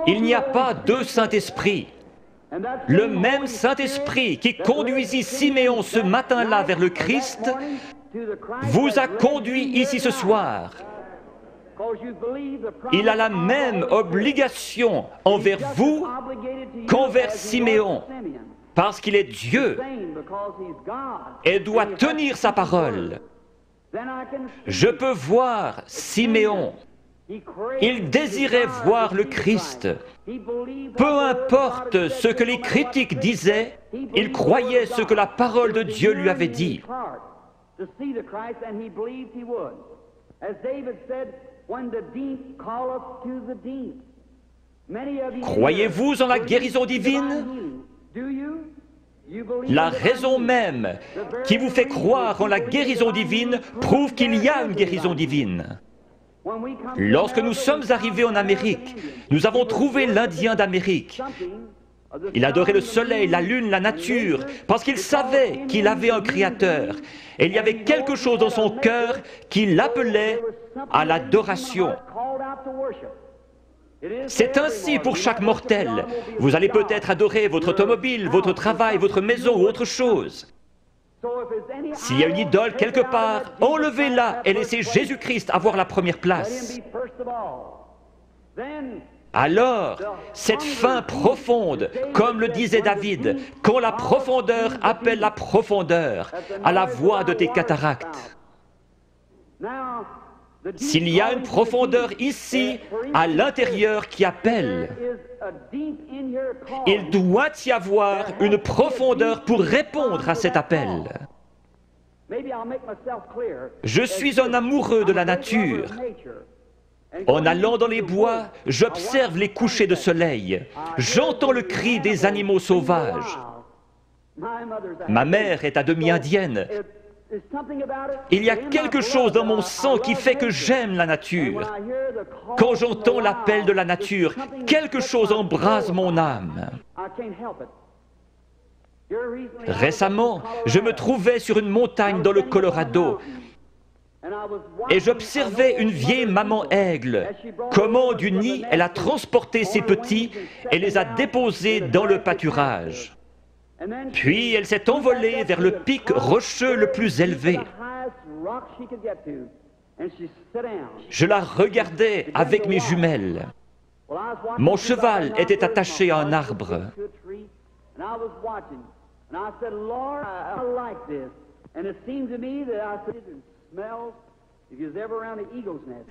Il n'y a pas deux Saint-Esprits. Le même Saint-Esprit qui conduisit Siméon ce matin-là vers le Christ vous a conduit ici ce soir. Il a la même obligation envers vous qu'envers Siméon, parce qu'il est Dieu et doit tenir sa parole. Je peux voir Siméon. Il désirait voir le Christ. Peu importe ce que les critiques disaient, il croyait ce que la parole de Dieu lui avait dit. Croyez-vous en la guérison divine? La raison même qui vous fait croire en la guérison divine prouve qu'il y a une guérison divine. Lorsque nous sommes arrivés en Amérique, nous avons trouvé l'Indien d'Amérique. Il adorait le soleil, la lune, la nature, parce qu'il savait qu'il avait un Créateur. Et il y avait quelque chose dans son cœur qui l'appelait à l'adoration. C'est ainsi pour chaque mortel. Vous allez peut-être adorer votre automobile, votre travail, votre maison ou autre chose. S'il y a une idole quelque part, enlevez-la et laissez Jésus-Christ avoir la première place. Alors, cette faim profonde, comme le disait David, quand la profondeur appelle la profondeur, à la voix de tes cataractes. S'il y a une profondeur ici, à l'intérieur, qui appelle, il doit y avoir une profondeur pour répondre à cet appel. Je suis un amoureux de la nature. En allant dans les bois, j'observe les couchers de soleil. J'entends le cri des animaux sauvages. Ma mère est à demi indienne. Il y a quelque chose dans mon sang qui fait que j'aime la nature. Quand j'entends l'appel de la nature, quelque chose embrase mon âme. Récemment, je me trouvais sur une montagne dans le Colorado et j'observais une vieille maman aigle. Comment du nid elle a transporté ses petits et les a déposés dans le pâturage. Puis elle s'est envolée vers le pic rocheux le plus élevé. Je la regardais avec mes jumelles. Mon cheval était attaché à un arbre.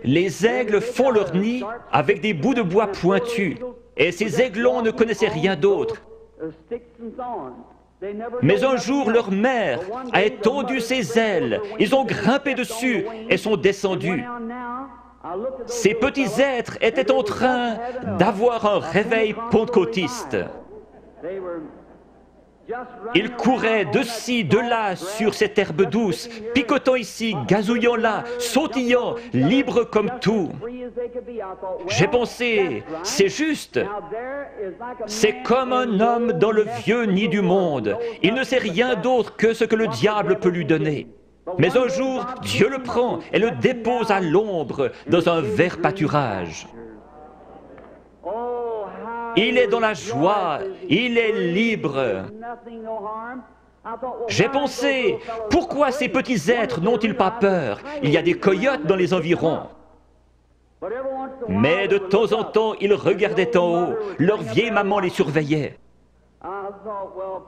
Les aigles font leur nid avec des bouts de bois pointus, et ces aiglons ne connaissaient rien d'autre. Mais un jour, leur mère a étendu ses ailes, ils ont grimpé dessus et sont descendus. Ces petits êtres étaient en train d'avoir un réveil pentecôtiste. Ils couraient de ci, de là, sur cette herbe douce, picotant ici, gazouillant là, sautillant, libres comme tout. J'ai pensé, c'est juste. C'est comme un homme dans le vieux nid du monde. Il ne sait rien d'autre que ce que le diable peut lui donner. Mais un jour, Dieu le prend et le dépose à l'ombre dans un vert pâturage. Il est dans la joie, il est libre. J'ai pensé, pourquoi ces petits êtres n'ont-ils pas peur? Il y a des coyotes dans les environs. Mais de temps en temps, ils regardaient en haut, leur vieille maman les surveillait.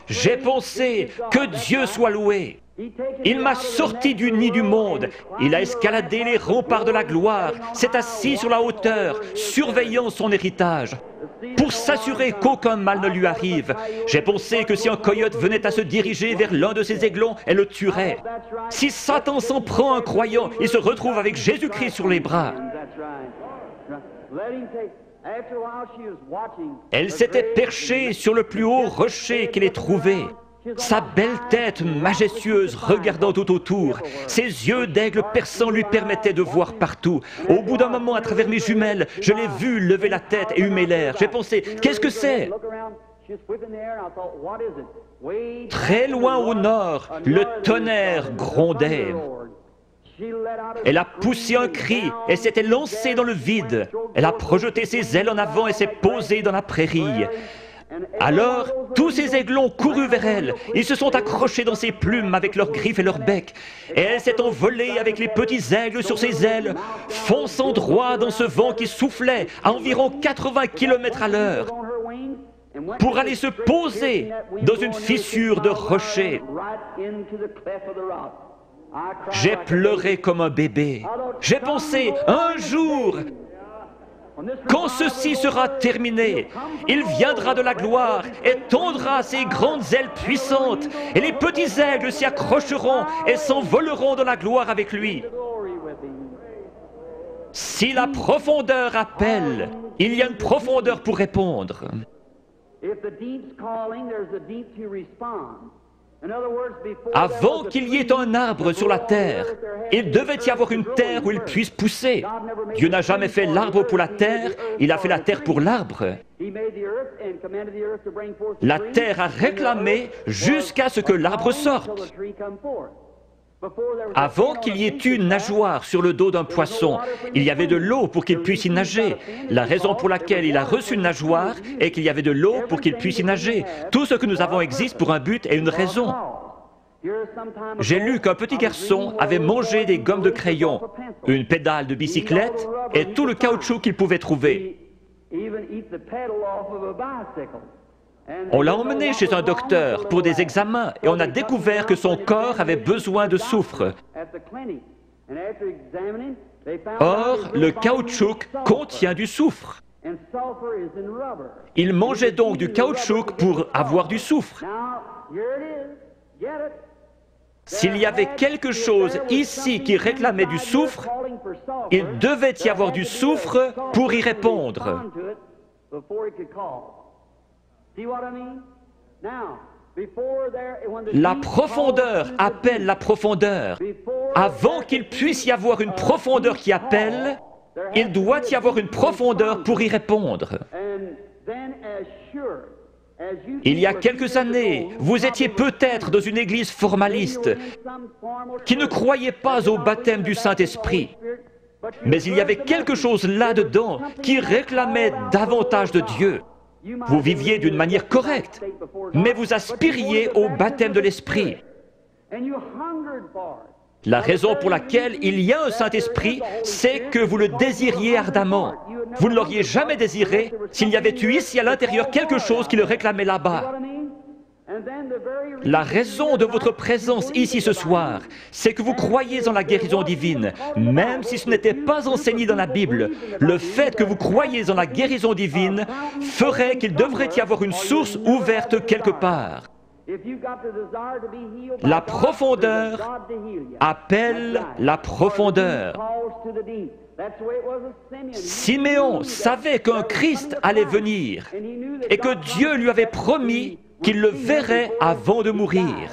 J'ai pensé, que Dieu soit loué. Il m'a sorti du nid du monde. Il a escaladé les remparts de la gloire, s'est assis sur la hauteur, surveillant son héritage, pour s'assurer qu'aucun mal ne lui arrive. J'ai pensé que si un coyote venait à se diriger vers l'un de ses aiglons, elle le tuerait. Si Satan s'en prend à un croyant, il se retrouve avec Jésus-Christ sur les bras. Elle s'était perchée sur le plus haut rocher qu'elle ait trouvé. Sa belle tête majestueuse regardant tout autour, ses yeux d'aigle perçants lui permettaient de voir partout. Au bout d'un moment, à travers mes jumelles, je l'ai vue lever la tête et humer l'air. J'ai pensé, qu'est-ce que c'est? Très loin au nord, le tonnerre grondait. Elle a poussé un cri et s'était lancée dans le vide. Elle a projeté ses ailes en avant et s'est posée dans la prairie. Alors, tous ces aiglons coururent vers elle. Ils se sont accrochés dans ses plumes avec leurs griffes et leurs becs. Et elle s'est envolée avec les petits aigles sur ses ailes, fonçant droit dans ce vent qui soufflait à environ 80 km à l'heure, pour aller se poser dans une fissure de rocher. J'ai pleuré comme un bébé. J'ai pensé, un jour, quand ceci sera terminé, il viendra de la gloire et tendra ses grandes ailes puissantes, et les petits aigles s'y accrocheront et s'envoleront dans la gloire avec lui. Si la profondeur appelle, il y a une profondeur pour répondre. Avant qu'il y ait un arbre sur la terre, il devait y avoir une terre où il puisse pousser. Dieu n'a jamais fait l'arbre pour la terre, il a fait la terre pour l'arbre. La terre a réclamé jusqu'à ce que l'arbre sorte. Avant qu'il y ait une nageoire sur le dos d'un poisson, il y avait de l'eau pour qu'il puisse y nager. La raison pour laquelle il a reçu une nageoire est qu'il y avait de l'eau pour qu'il puisse y nager. Tout ce que nous avons existe pour un but et une raison. J'ai lu qu'un petit garçon avait mangé des gommes de crayon, une pédale de bicyclette et tout le caoutchouc qu'il pouvait trouver. On l'a emmené chez un docteur pour des examens et on a découvert que son corps avait besoin de soufre. Or, le caoutchouc contient du soufre. Il mangeait donc du caoutchouc pour avoir du soufre. S'il y avait quelque chose ici qui réclamait du soufre, il devait y avoir du soufre pour y répondre. La profondeur appelle la profondeur. Avant qu'il puisse y avoir une profondeur qui appelle, il doit y avoir une profondeur pour y répondre. Il y a quelques années, vous étiez peut-être dans une église formaliste qui ne croyait pas au baptême du Saint-Esprit. Mais il y avait quelque chose là-dedans qui réclamait davantage de Dieu. Vous viviez d'une manière correcte, mais vous aspiriez au baptême de l'Esprit. La raison pour laquelle il y a un Saint-Esprit, c'est que vous le désiriez ardemment. Vous ne l'auriez jamais désiré s'il y avait eu ici à l'intérieur quelque chose qui le réclamait là-bas. La raison de votre présence ici ce soir, c'est que vous croyez en la guérison divine, même si ce n'était pas enseigné dans la Bible. Le fait que vous croyez en la guérison divine ferait qu'il devrait y avoir une source ouverte quelque part. La profondeur appelle la profondeur. Siméon savait qu'un Christ allait venir et que Dieu lui avait promis qu'il le verrait avant de mourir.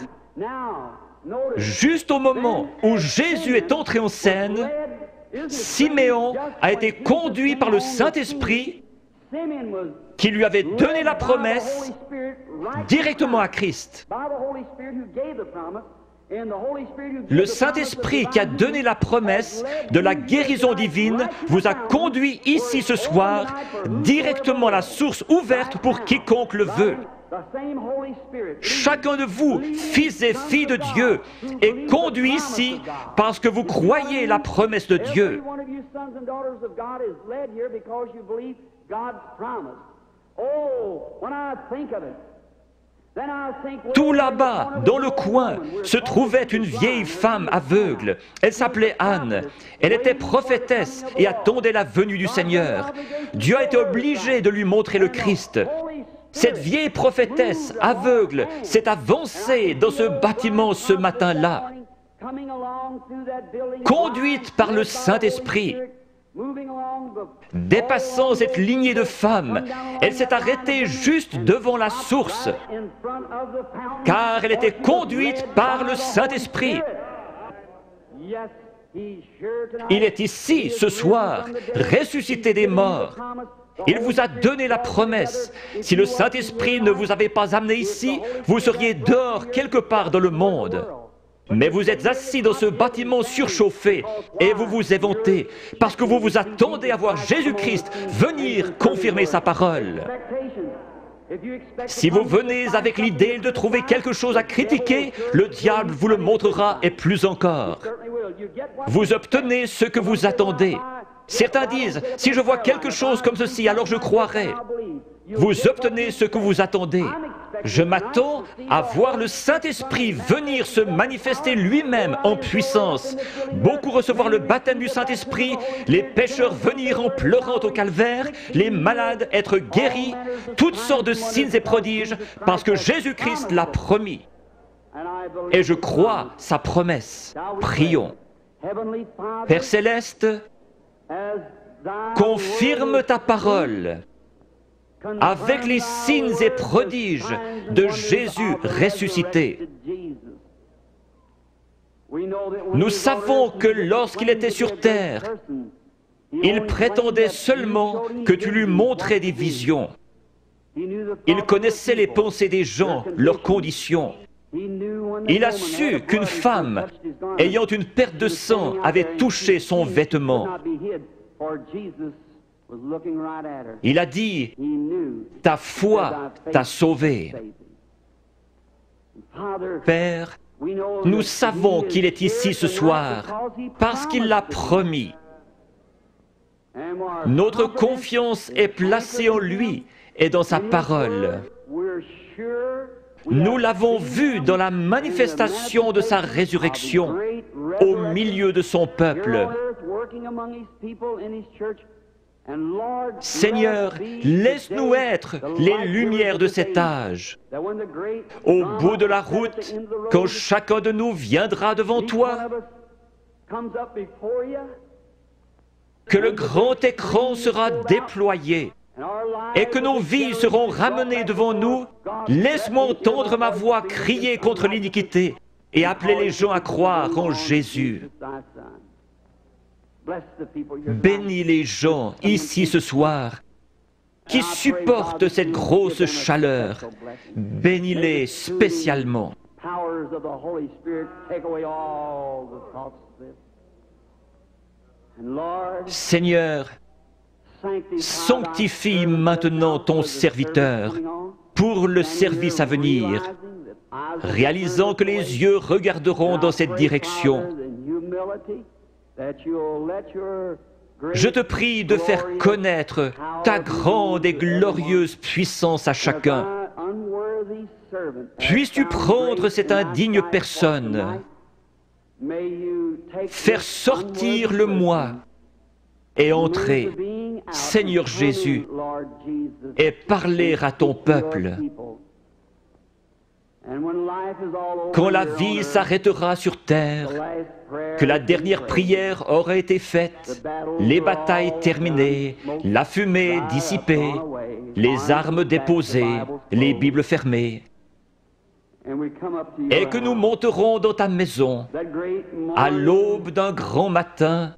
Juste au moment où Jésus est entré en scène, Siméon a été conduit par le Saint-Esprit qui lui avait donné la promesse directement à Christ. Le Saint-Esprit qui a donné la promesse de la guérison divine vous a conduit ici ce soir directement à la source ouverte pour quiconque le veut. Chacun de vous, fils et filles de Dieu, est conduit ici parce que vous croyez la promesse de Dieu. Tout là-bas, dans le coin, se trouvait une vieille femme aveugle. Elle s'appelait Anne. Elle était prophétesse et attendait la venue du Seigneur. Dieu a été obligé de lui montrer le Christ. Cette vieille prophétesse aveugle s'est avancée dans ce bâtiment ce matin-là, conduite par le Saint-Esprit. Dépassant cette lignée de femmes, elle s'est arrêtée juste devant la source, car elle était conduite par le Saint-Esprit. Il est ici, ce soir, ressuscité des morts. Il vous a donné la promesse. Si le Saint-Esprit ne vous avait pas amené ici, vous seriez dehors quelque part dans le monde. Mais vous êtes assis dans ce bâtiment surchauffé et vous vous éventez parce que vous vous attendez à voir Jésus-Christ venir confirmer sa parole. Si vous venez avec l'idée de trouver quelque chose à critiquer, le diable vous le montrera et plus encore. Vous obtenez ce que vous attendez. Certains disent, si je vois quelque chose comme ceci, alors je croirai. Vous obtenez ce que vous attendez. Je m'attends à voir le Saint-Esprit venir se manifester lui-même en puissance. Beaucoup recevoir le baptême du Saint-Esprit, les pécheurs venir en pleurant au calvaire, les malades être guéris, toutes sortes de signes et prodiges, parce que Jésus-Christ l'a promis. Et je crois sa promesse. Prions. Père Céleste, confirme ta parole avec les signes et prodiges de Jésus ressuscité. Nous savons que lorsqu'il était sur terre, il prétendait seulement que tu lui montrais des visions. Il connaissait les pensées des gens, leurs conditions. Il a su qu'une femme, ayant une perte de sang, avait touché son vêtement. Il a dit, ta foi t'a sauvé. Père, nous savons qu'il est ici ce soir parce qu'il l'a promis. Notre confiance est placée en lui et dans sa parole. Nous l'avons vu dans la manifestation de sa résurrection au milieu de son peuple. Seigneur, laisse-nous être les lumières de cet âge. Au bout de la route, quand chacun de nous viendra devant toi, que le grand écran sera déployé et que nos vies seront ramenées devant nous, laisse-moi entendre ma voix crier contre l'iniquité et appeler les gens à croire en Jésus. Bénis les gens ici ce soir qui supportent cette grosse chaleur. Bénis-les spécialement. Seigneur, sanctifie maintenant ton serviteur pour le service à venir, réalisant que les yeux regarderont dans cette direction. Je te prie de faire connaître ta grande et glorieuse puissance à chacun. Puisses-tu prendre cette indigne personne, faire sortir le moi et entrer, Seigneur Jésus, et parler à ton peuple. Quand la vie s'arrêtera sur terre, que la dernière prière aura été faite, les batailles terminées, la fumée dissipée, les armes déposées, les Bibles fermées, et que nous monterons dans ta maison à l'aube d'un grand matin,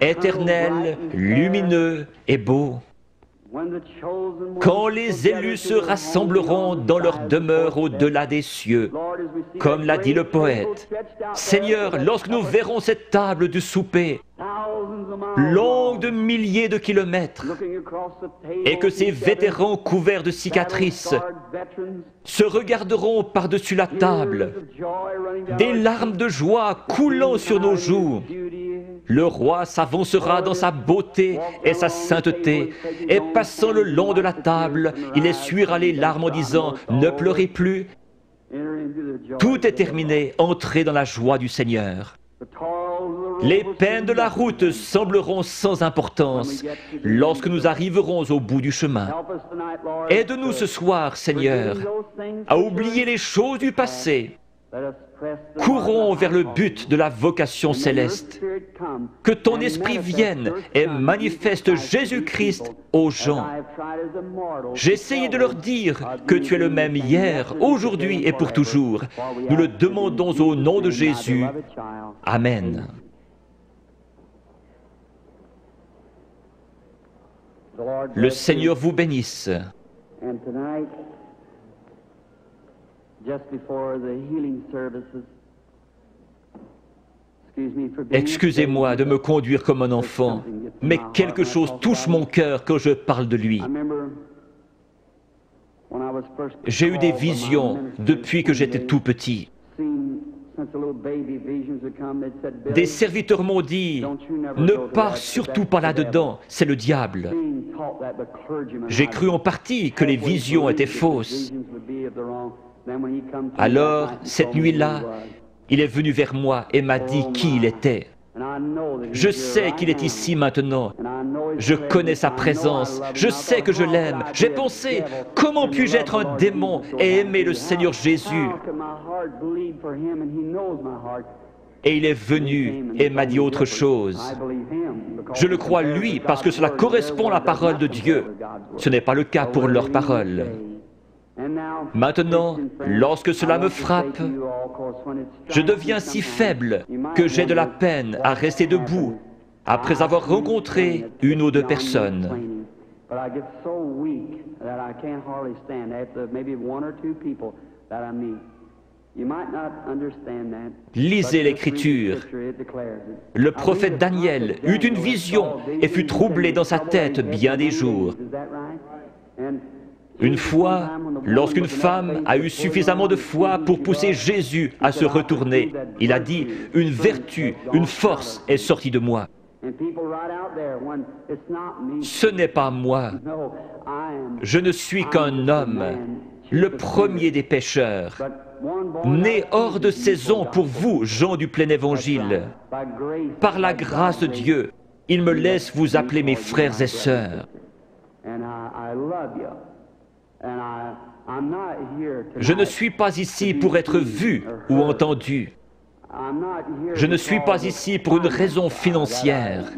éternel, lumineux et beau, quand les élus se rassembleront dans leur demeure au-delà des cieux, comme l'a dit le poète. Seigneur, lorsque nous verrons cette table du souper, longue de milliers de kilomètres, et que ces vétérans couverts de cicatrices se regarderont par-dessus la table, des larmes de joie coulant sur nos joues, le roi s'avancera dans sa beauté et sa sainteté, et passant le long de la table, il essuiera les larmes en disant « Ne pleurez plus ». Tout est terminé, entrez dans la joie du Seigneur. Les peines de la route sembleront sans importance lorsque nous arriverons au bout du chemin. Aide-nous ce soir, Seigneur, à oublier les choses du passé. Courons vers le but de la vocation céleste. Que ton esprit vienne et manifeste Jésus-Christ aux gens. J'ai essayé de leur dire que tu es le même hier, aujourd'hui et pour toujours. Nous le demandons au nom de Jésus. Amen. Le Seigneur vous bénisse. Excusez-moi de me conduire comme un enfant, mais quelque chose touche mon cœur quand je parle de lui. J'ai eu des visions depuis que j'étais tout petit. Des serviteurs m'ont dit, ne pars surtout pas là-dedans, c'est le diable. J'ai cru en partie que les visions étaient fausses. Alors, cette nuit-là, il est venu vers moi et m'a dit qui il était. Je sais qu'il est ici maintenant. Je connais sa présence. Je sais que je l'aime. J'ai pensé, comment puis-je être un démon et aimer le Seigneur Jésus? Et il est venu et m'a dit autre chose. Je le crois lui parce que cela correspond à la parole de Dieu. Ce n'est pas le cas pour leur parole. Maintenant, lorsque cela me frappe, je deviens si faible que j'ai de la peine à rester debout après avoir rencontré une ou deux personnes. Lisez l'Écriture. Le prophète Daniel eut une vision et fut troublé dans sa tête bien des jours. Une fois, lorsqu'une femme a eu suffisamment de foi pour pousser Jésus à se retourner, il a dit, « Une vertu, une force est sortie de moi. » Ce n'est pas moi. Je ne suis qu'un homme, le premier des pécheurs, né hors de saison pour vous, gens du plein évangile. Par la grâce de Dieu, il me laisse vous appeler mes frères et sœurs. Je ne suis pas ici pour être vu ou entendu. Je ne suis pas ici pour une raison financière.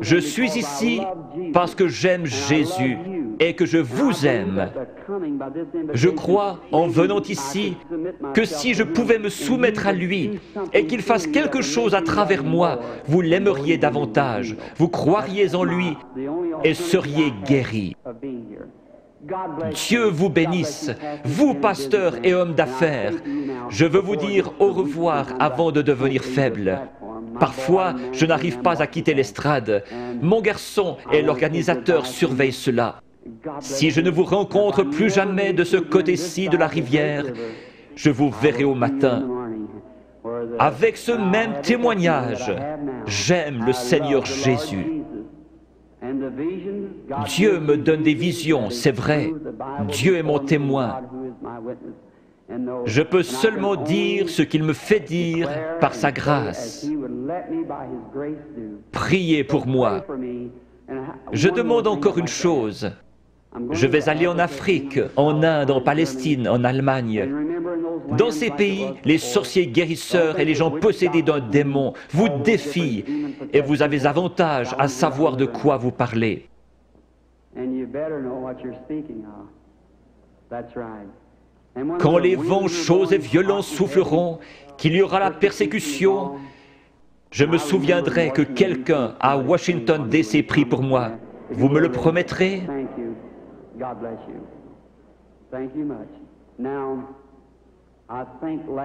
Je suis ici parce que j'aime Jésus et que je vous aime. Je crois, en venant ici, que si je pouvais me soumettre à lui et qu'il fasse quelque chose à travers moi, vous l'aimeriez davantage, vous croiriez en lui et seriez guéris. Dieu vous bénisse, vous pasteurs et hommes d'affaires. Je veux vous dire au revoir avant de devenir faible. Parfois, je n'arrive pas à quitter l'estrade. Mon garçon et l'organisateur surveillent cela. Si je ne vous rencontre plus jamais de ce côté-ci de la rivière, je vous verrai au matin. Avec ce même témoignage, j'aime le Seigneur Jésus. Dieu me donne des visions, c'est vrai. Dieu est mon témoin. Je peux seulement dire ce qu'il me fait dire par sa grâce. Priez pour moi. Je demande encore une chose. Je vais aller en Afrique, en Inde, en Palestine, en Allemagne. Dans ces pays, les sorciers guérisseurs et les gens possédés d'un démon vous défient et vous avez avantage à savoir de quoi vous parlez. Quand les vents chauds et violents souffleront, qu'il y aura la persécution, je me souviendrai que quelqu'un à Washington D.C. prie pour moi. Vous me le promettrez?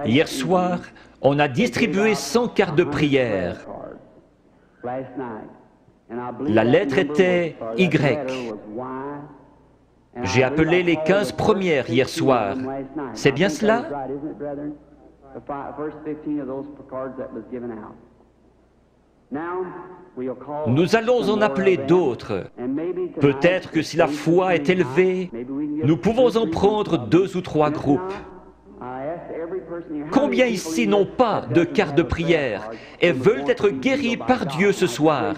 Hier soir, on a distribué 100 cartes de prière. La lettre était Y. J'ai appelé les 15 premières hier soir. C'est bien cela? Nous allons en appeler d'autres. Peut-être que si la foi est élevée, nous pouvons en prendre 2 ou 3 groupes. Combien ici n'ont pas de carte de prière et veulent être guéris par Dieu ce soir?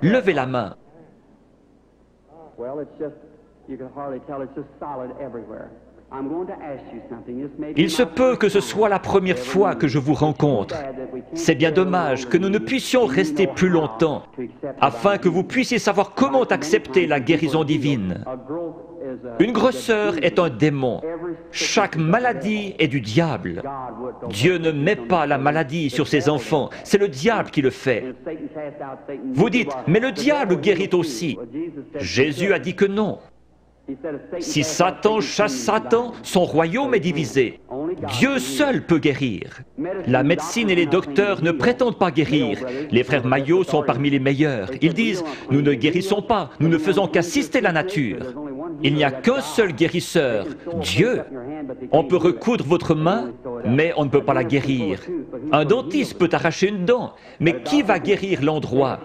Levez la main. Il se peut que ce soit la première fois que je vous rencontre. C'est bien dommage que nous ne puissions rester plus longtemps, afin que vous puissiez savoir comment accepter la guérison divine. Une grosseur est un démon. Chaque maladie est du diable. Dieu ne met pas la maladie sur ses enfants, c'est le diable qui le fait. Vous dites, mais le diable guérit aussi. Jésus a dit que non. Si Satan chasse Satan, son royaume est divisé. Dieu seul peut guérir. La médecine et les docteurs ne prétendent pas guérir. Les frères Maillot sont parmi les meilleurs. Ils disent « Nous ne guérissons pas, nous ne faisons qu'assister la nature. » Il n'y a qu'un seul guérisseur, Dieu. On peut recoudre votre main, mais on ne peut pas la guérir. Un dentiste peut arracher une dent, mais qui va guérir l'endroit?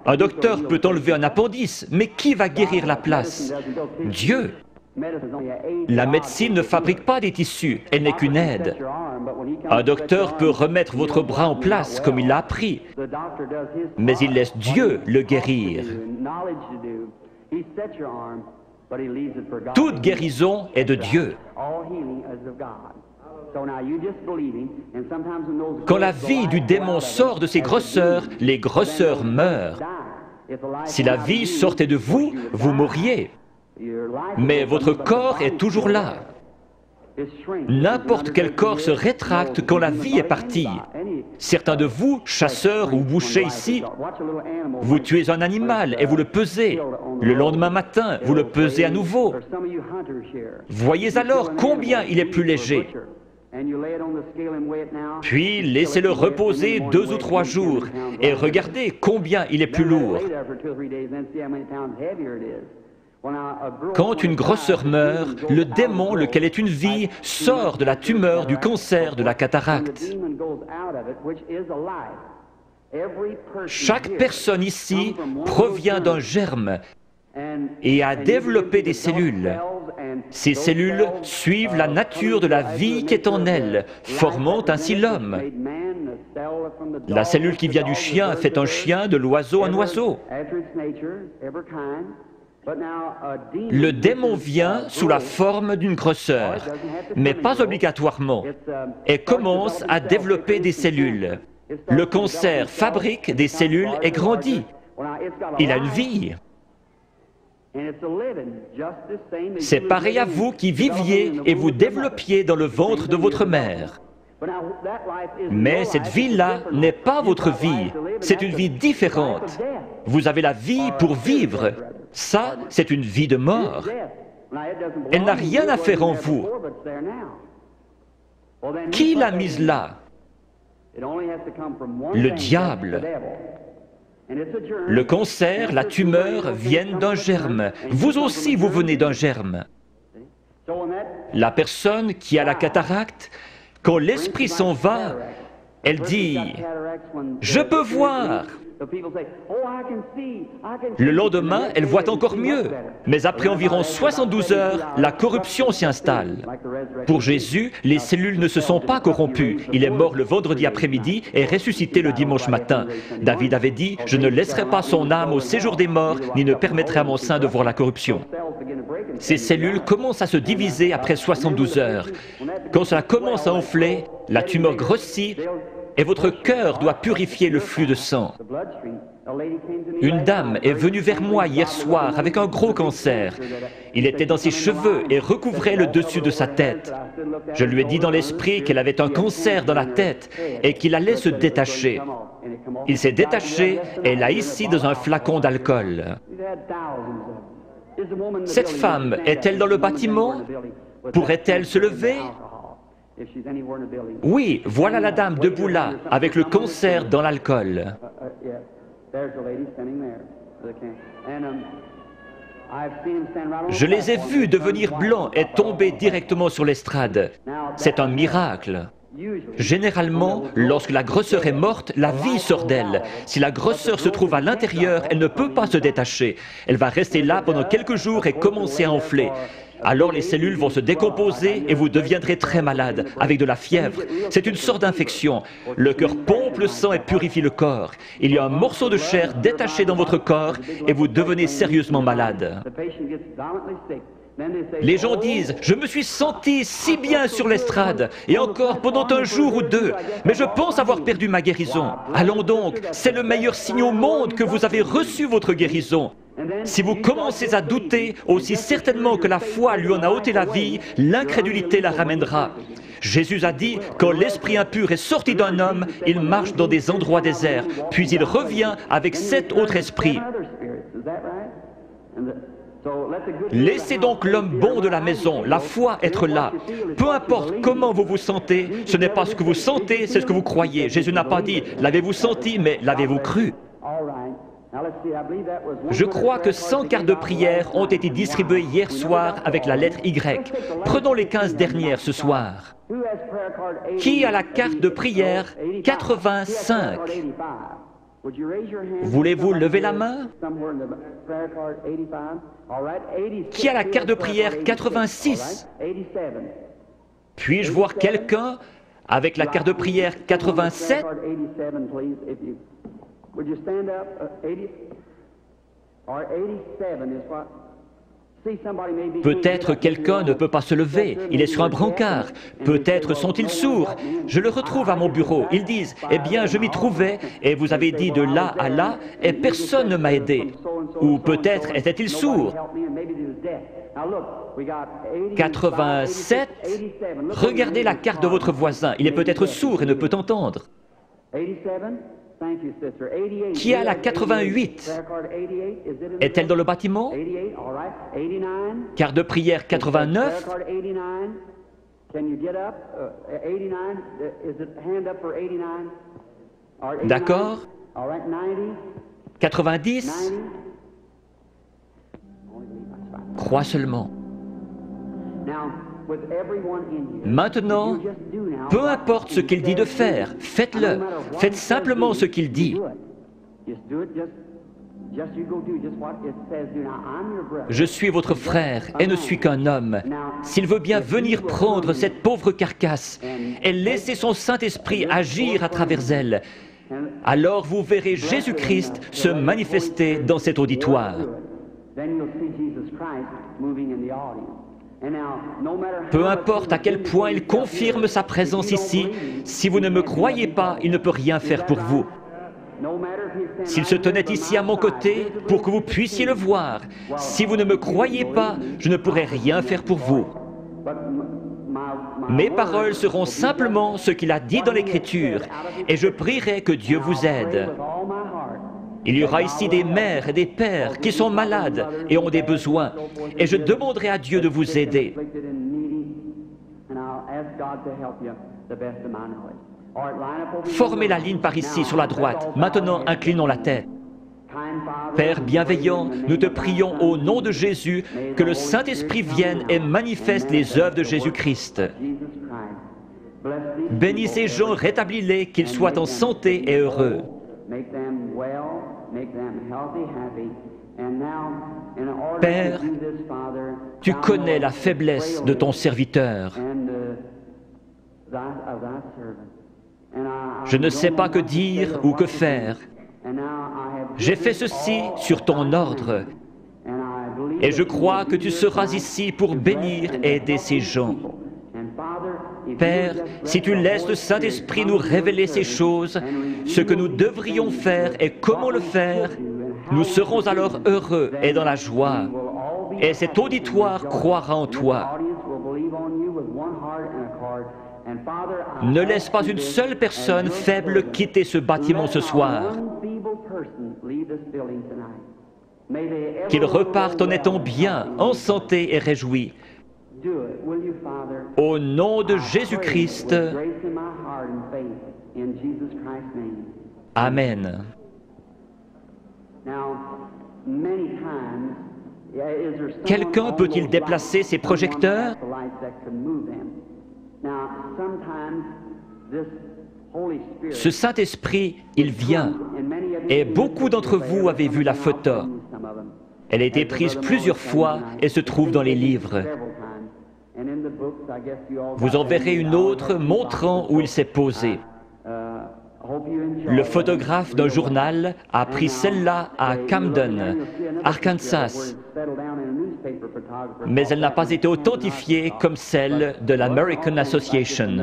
Un docteur peut enlever un appendice, mais qui va guérir la place? Dieu. La médecine ne fabrique pas des tissus, elle n'est qu'une aide. Un docteur peut remettre votre bras en place comme il l'a appris, mais il laisse Dieu le guérir. Toute guérison est de Dieu. Quand la vie du démon sort de ses grosseurs, les grosseurs meurent. Si la vie sortait de vous, vous mourriez. Mais votre corps est toujours là. N'importe quel corps se rétracte quand la vie est partie. Certains de vous, chasseurs ou bouchers ici, vous tuez un animal et vous le pesez. Le lendemain matin, vous le pesez à nouveau. Voyez alors combien il est plus léger. Puis laissez-le reposer 2 ou 3 jours et regardez combien il est plus lourd. Quand une grosseur meurt, le démon, lequel est une vie, sort de la tumeur, du cancer, de la cataracte. Chaque personne ici provient d'un germe et a développé des cellules. Ces cellules suivent la nature de la vie qui est en elles, formant ainsi l'homme. La cellule qui vient du chien fait un chien, de l'oiseau un oiseau. Le démon vient sous la forme d'une grosseur, mais pas obligatoirement, et commence à développer des cellules. Le cancer fabrique des cellules et grandit. Il a une vie. C'est pareil à vous qui viviez et vous développiez dans le ventre de votre mère. Mais cette vie-là n'est pas votre vie, c'est une vie différente. Vous avez la vie pour vivre. Ça, c'est une vie de mort. Elle n'a rien à faire en vous. Qui l'a mise là? Le diable. Le cancer, la tumeur viennent d'un germe. Vous aussi, vous venez d'un germe. La personne qui a la cataracte, quand l'esprit s'en va, elle dit « Je peux voir ». Le lendemain, elle voit encore mieux, mais après environ 72 heures, la corruption s'y installe. Pour Jésus, les cellules ne se sont pas corrompues. Il est mort le vendredi après-midi et ressuscité le dimanche matin. David avait dit « Je ne laisserai pas son âme au séjour des morts, ni ne permettrai à mon sein de voir la corruption ». Ces cellules commencent à se diviser après 72 heures. Quand cela commence à enfler, la tumeur grossit, et votre cœur doit purifier le flux de sang. Une dame est venue vers moi hier soir avec un gros cancer. Il était dans ses cheveux et recouvrait le dessus de sa tête. Je lui ai dit dans l'esprit qu'elle avait un cancer dans la tête et qu'il allait se détacher. Il s'est détaché et l'a ici dans un flacon d'alcool. Cette femme est-elle dans le bâtiment? Pourrait-elle se lever? Oui, voilà la dame debout là, avec le cancer dans l'alcool. Je les ai vus devenir blancs et tomber directement sur l'estrade. C'est un miracle. Généralement, lorsque la grosseur est morte, la vie sort d'elle. Si la grosseur se trouve à l'intérieur, elle ne peut pas se détacher. Elle va rester là pendant quelques jours et commencer à enfler. Alors les cellules vont se décomposer et vous deviendrez très malade, avec de la fièvre. C'est une sorte d'infection. Le cœur pompe le sang et purifie le corps. Il y a un morceau de chair détaché dans votre corps et vous devenez sérieusement malade. Les gens disent « Je me suis senti si bien sur l'estrade, et encore pendant un jour ou deux, mais je pense avoir perdu ma guérison. » Allons donc, c'est le meilleur signe au monde que vous avez reçu votre guérison. Si vous commencez à douter, aussi certainement que la foi lui en a ôté la vie, l'incrédulité la ramènera. Jésus a dit, quand l'esprit impur est sorti d'un homme, il marche dans des endroits déserts, puis il revient avec 7 autres esprits. Laissez donc l'homme bon de la maison, la foi, être là. Peu importe comment vous vous sentez, ce n'est pas ce que vous sentez, c'est ce que vous croyez. Jésus n'a pas dit « l'avez-vous senti », mais « l'avez-vous cru ». Je crois que 100 cartes de prière ont été distribuées hier soir avec la lettre Y. Prenons les 15 dernières ce soir. Qui a la carte de prière 85? Voulez-vous lever la main? Qui a la carte de prière 86? Puis-je voir quelqu'un avec la carte de prière 87? Peut-être quelqu'un ne peut pas se lever, il est sur un brancard. Peut-être sont-ils sourds. Je le retrouve à mon bureau. Ils disent, eh bien, je m'y trouvais, et vous avez dit de là à là, et personne ne m'a aidé. Ou peut-être était-il sourd. 87, regardez la carte de votre voisin. Il est peut-être sourd et ne peut entendre. Qui a la 88? Est-elle dans le bâtiment? Carte de prière 89? D'accord. 90? Crois seulement. Maintenant, peu importe ce qu'il dit de faire, faites-le. Faites simplement ce qu'il dit. Je suis votre frère et ne suis qu'un homme. S'il veut bien venir prendre cette pauvre carcasse et laisser son Saint-Esprit agir à travers elle, alors vous verrez Jésus-Christ se manifester dans cet auditoire. Peu importe à quel point il confirme sa présence ici, si vous ne me croyez pas, il ne peut rien faire pour vous. S'il se tenait ici à mon côté pour que vous puissiez le voir, si vous ne me croyez pas, je ne pourrai rien faire pour vous. Mes paroles seront simplement ce qu'il a dit dans l'Écriture, et je prierai que Dieu vous aide. Il y aura ici des mères et des pères qui sont malades et ont des besoins, et je demanderai à Dieu de vous aider. Formez la ligne par ici, sur la droite. Maintenant, inclinons la tête. Père bienveillant, nous te prions au nom de Jésus que le Saint-Esprit vienne et manifeste les œuvres de Jésus-Christ. Bénis ces gens, rétablis-les, qu'ils soient en santé et heureux. Père, tu connais la faiblesse de ton serviteur. Je ne sais pas que dire ou que faire. J'ai fait ceci sur ton ordre, et je crois que tu seras ici pour bénir et aider ces gens. Père, si tu laisses le Saint-Esprit nous révéler ces choses, ce que nous devrions faire et comment le faire, nous serons alors heureux et dans la joie. Et cet auditoire croira en toi. Ne laisse pas une seule personne faible quitter ce bâtiment ce soir. Qu'ils repartent en étant bien, en santé et réjouis. Au nom de Jésus-Christ. Amen. Quelqu'un peut-il déplacer ses projecteurs? Ce Saint-Esprit, il vient, et beaucoup d'entre vous avez vu la photo. Elle a été prise plusieurs fois et se trouve dans les livres. Vous en verrez une autre montrant où il s'est posé. Le photographe d'un journal a pris celle-là à Camden, Arkansas, mais elle n'a pas été authentifiée comme celle de l'American Association.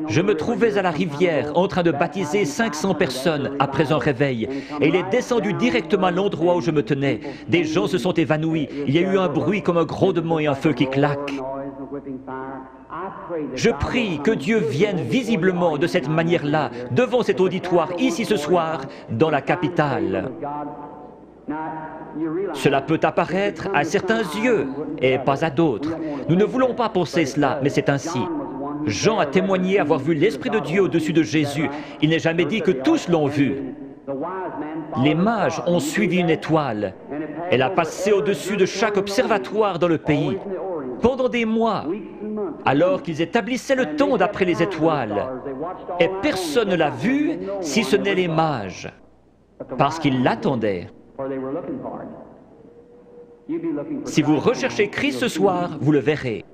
Je me trouvais à la rivière en train de baptiser 500 personnes après un réveil, et il est descendu directement à l'endroit où je me tenais. Des gens se sont évanouis, il y a eu un bruit comme un grondement et un feu qui claque. Je prie que Dieu vienne visiblement de cette manière-là, devant cet auditoire, ici ce soir, dans la capitale. Cela peut apparaître à certains yeux et pas à d'autres. Nous ne voulons pas penser cela, mais c'est ainsi. Jean a témoigné avoir vu l'Esprit de Dieu au-dessus de Jésus. Il n'est jamais dit que tous l'ont vu. Les mages ont suivi une étoile. Elle a passé au-dessus de chaque observatoire dans le pays. Pendant des mois, alors qu'ils établissaient le temps d'après les étoiles, et personne ne l'a vue si ce n'est les mages, parce qu'ils l'attendaient. Si vous recherchez Christ ce soir, vous le verrez.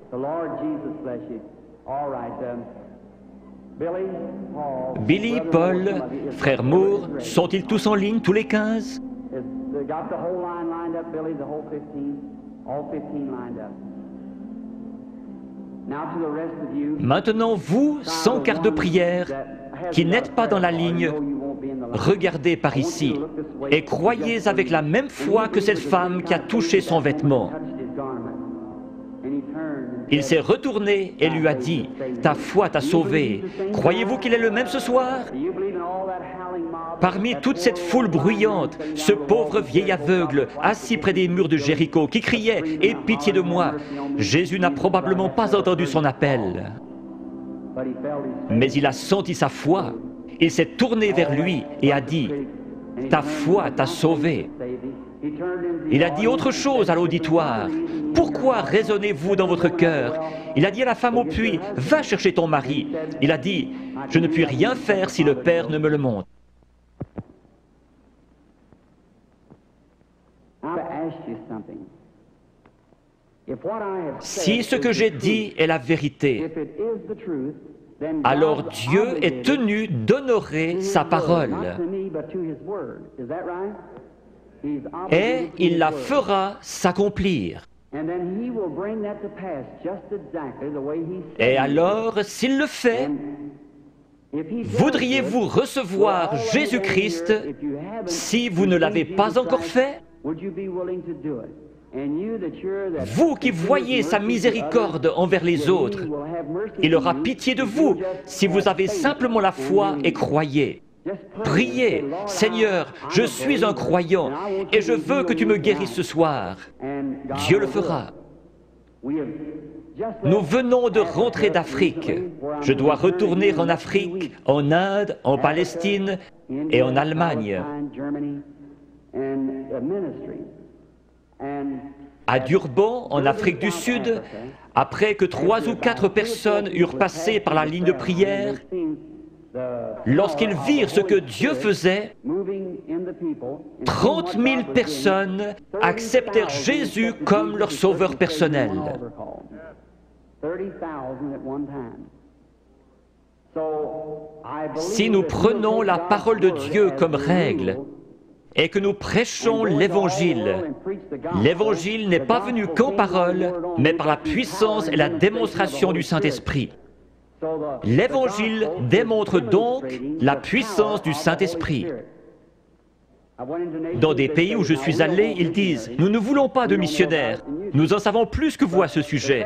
Billy, Paul, frère Moore, sont-ils tous en ligne, tous les 15? Maintenant, vous, sans carte de prière, qui n'êtes pas dans la ligne, regardez par ici et croyez avec la même foi que cette femme qui a touché son vêtement. Il s'est retourné et lui a dit, « Ta foi t'a sauvé. Croyez-vous qu'il est le même ce soir ?» Parmi toute cette foule bruyante, ce pauvre vieil aveugle, assis près des murs de Jéricho, qui criait « Aie pitié de moi !» Jésus n'a probablement pas entendu son appel. Mais il a senti sa foi. Il s'est tourné vers lui et a dit, « Ta foi t'a sauvé. » Il a dit autre chose à l'auditoire. « Pourquoi raisonnez-vous dans votre cœur ?» Il a dit à la femme au puits, « Va chercher ton mari. » Il a dit, « Je ne puis rien faire si le Père ne me le montre. » Si ce que j'ai dit est la vérité, alors Dieu est tenu d'honorer sa parole. Et il la fera s'accomplir. Et alors, s'il le fait, voudriez-vous recevoir Jésus-Christ si vous ne l'avez pas encore fait? Vous qui voyez sa miséricorde envers les autres, il aura pitié de vous si vous avez simplement la foi et croyez. Priez, « Seigneur, je suis un croyant et je veux que tu me guérisses ce soir. » Dieu le fera. Nous venons de rentrer d'Afrique. Je dois retourner en Afrique, en Inde, en Palestine et en Allemagne. À Durban, en Afrique du Sud, après que 3 ou 4 personnes eurent passé par la ligne de prière, lorsqu'ils virent ce que Dieu faisait, 30 000 personnes acceptèrent Jésus comme leur sauveur personnel. Si nous prenons la parole de Dieu comme règle et que nous prêchons l'Évangile, l'Évangile n'est pas venu qu'en parole, mais par la puissance et la démonstration du Saint-Esprit. L'Évangile démontre donc la puissance du Saint-Esprit. Dans des pays où je suis allé, ils disent « Nous ne voulons pas de missionnaires, nous en savons plus que vous à ce sujet.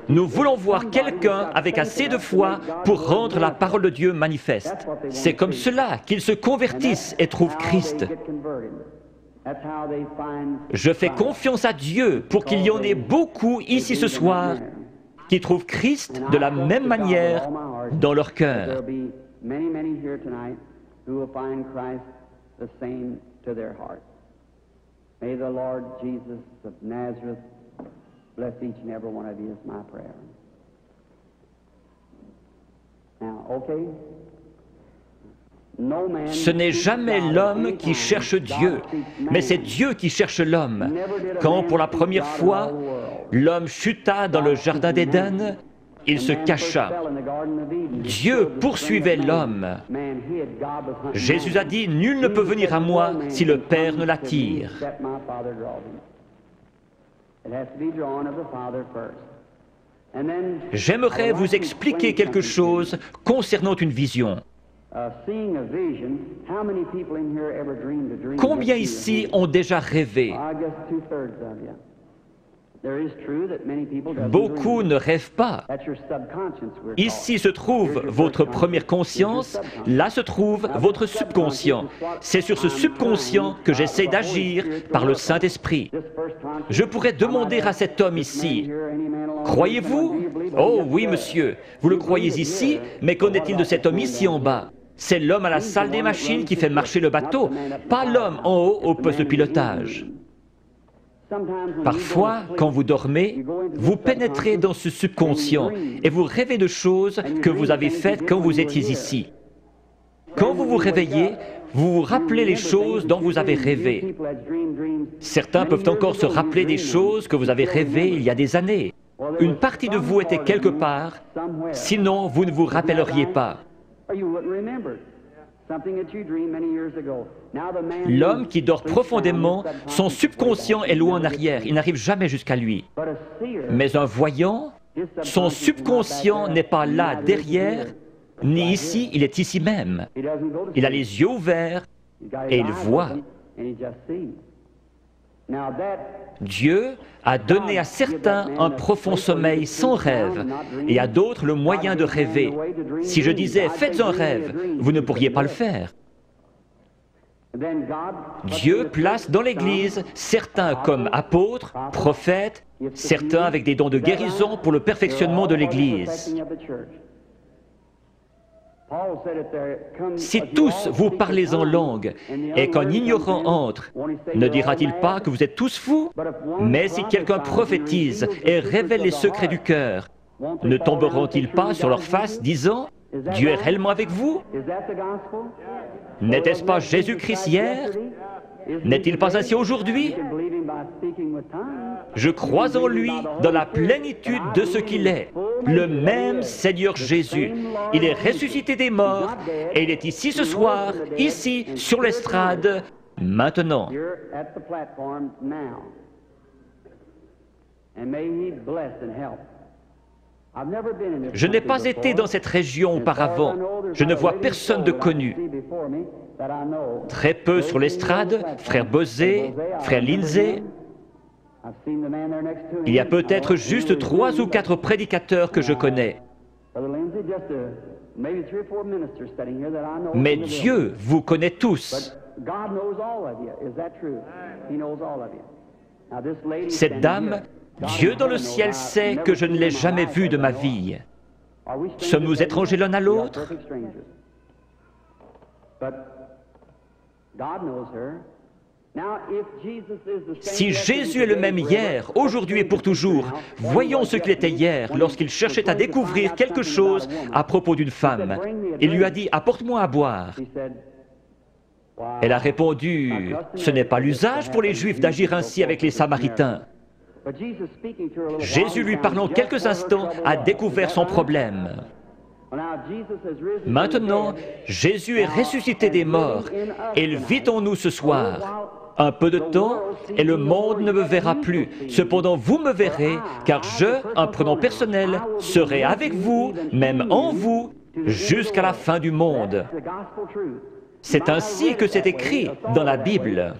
Nous voulons voir quelqu'un avec assez de foi pour rendre la parole de Dieu manifeste. » C'est comme cela qu'ils se convertissent et trouvent Christ. Je fais confiance à Dieu pour qu'il y en ait beaucoup ici ce soir qui trouvent Christ de la même manière dans leur cœur. May the Lord Jesus of Nazareth bless each and every one of you is my prayer. Now, okay? Ce n'est jamais l'homme qui cherche Dieu, mais c'est Dieu qui cherche l'homme. Quand pour la première fois, l'homme chuta dans le jardin d'Éden, il se cacha. Dieu poursuivait l'homme. Jésus a dit, « Nul ne peut venir à moi si le Père ne l'attire. » J'aimerais vous expliquer quelque chose concernant une vision. Combien ici ont déjà rêvé? Beaucoup ne rêvent pas. Ici se trouve votre première conscience, là se trouve votre subconscient. C'est sur ce subconscient que j'essaie d'agir par le Saint-Esprit. Je pourrais demander à cet homme ici, « Croyez-vous » ? « Oh oui, monsieur, vous le croyez ici, mais qu'en est-il de cet homme ici en bas ? C'est l'homme à la salle des machines qui fait marcher le bateau, pas l'homme en haut au poste de pilotage. » Parfois, quand vous dormez, vous pénétrez dans ce subconscient et vous rêvez de choses que vous avez faites quand vous étiez ici. Quand vous vous réveillez, vous vous rappelez les choses dont vous avez rêvé. Certains peuvent encore se rappeler des choses que vous avez rêvées il y a des années. Une partie de vous était quelque part, sinon vous ne vous rappelleriez pas. L'homme qui dort profondément, son subconscient est loin en arrière, il n'arrive jamais jusqu'à lui. Mais un voyant, son subconscient n'est pas là derrière, ni ici, il est ici même. Il a les yeux ouverts et il voit. Dieu a donné à certains un profond sommeil sans rêve et à d'autres le moyen de rêver. Si je disais « faites un rêve », vous ne pourriez pas le faire. Dieu place dans l'Église certains comme apôtres, prophètes, certains avec des dons de guérison pour le perfectionnement de l'Église. Si tous vous parlez en langue et qu'un ignorant entre, ne dira-t-il pas que vous êtes tous fous? Mais si quelqu'un prophétise et révèle les secrets du cœur, ne tomberont-ils pas sur leur face disant « Dieu est réellement avec vous » ? N'était-ce pas Jésus-Christ hier? N'est-il pas ainsi aujourd'hui? Je crois en lui dans la plénitude de ce qu'il est, le même Seigneur Jésus. Il est ressuscité des morts et il est ici ce soir, ici, sur l'estrade, maintenant. Je n'ai pas été dans cette région auparavant. Je ne vois personne de connu. Très peu sur l'estrade, frère Bosé, frère Lindsay. Il y a peut-être juste 3 ou 4 prédicateurs que je connais. Mais Dieu vous connaît tous. Cette dame, Dieu dans le ciel sait que je ne l'ai jamais vue de ma vie. Sommes-nous étrangers l'un à l'autre? Si Jésus est le même hier, aujourd'hui et pour toujours, voyons ce qu'il était hier lorsqu'il cherchait à découvrir quelque chose à propos d'une femme. Il lui a dit « Apporte-moi à boire ». Elle a répondu « Ce n'est pas l'usage pour les Juifs d'agir ainsi avec les Samaritains ». Jésus, lui parlant quelques instants, a découvert son problème. Maintenant, Jésus est ressuscité des morts et il vit en nous ce soir. Un peu de temps et le monde ne me verra plus. Cependant, vous me verrez, car je, un prénom personnel, serai avec vous, même en vous, jusqu'à la fin du monde. C'est ainsi que c'est écrit dans la Bible.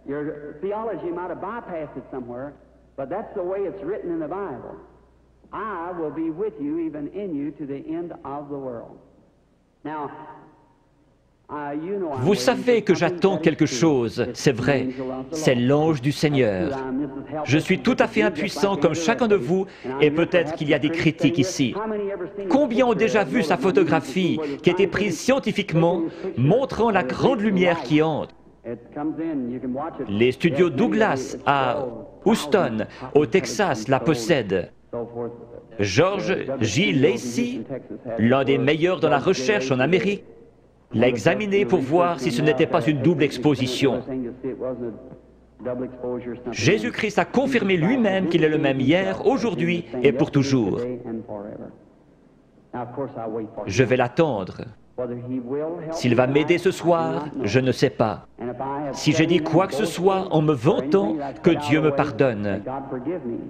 Your theology might have bypassed it somewhere, but that's the way it's written in the Bible. I will be with you, even in you, to the end of the world. Now, vous savez que j'attends quelque chose, c'est vrai, c'est l'ange du Seigneur. Je suis tout à fait impuissant comme chacun de vous, et peut-être qu'il y a des critiques ici. Combien ont déjà vu sa photographie qui a été prise scientifiquement, montrant la grande lumière qui entre? Les studios Douglas à Houston, au Texas, la possèdent. George J. Lacey, l'un des meilleurs dans la recherche en Amérique, l'a examiné pour voir si ce n'était pas une double exposition. Jésus-Christ a confirmé lui-même qu'il est le même hier, aujourd'hui et pour toujours. Je vais l'attendre. S'il va m'aider ce soir, je ne sais pas. Si j'ai dit quoi que ce soit en me vantant, que Dieu me pardonne.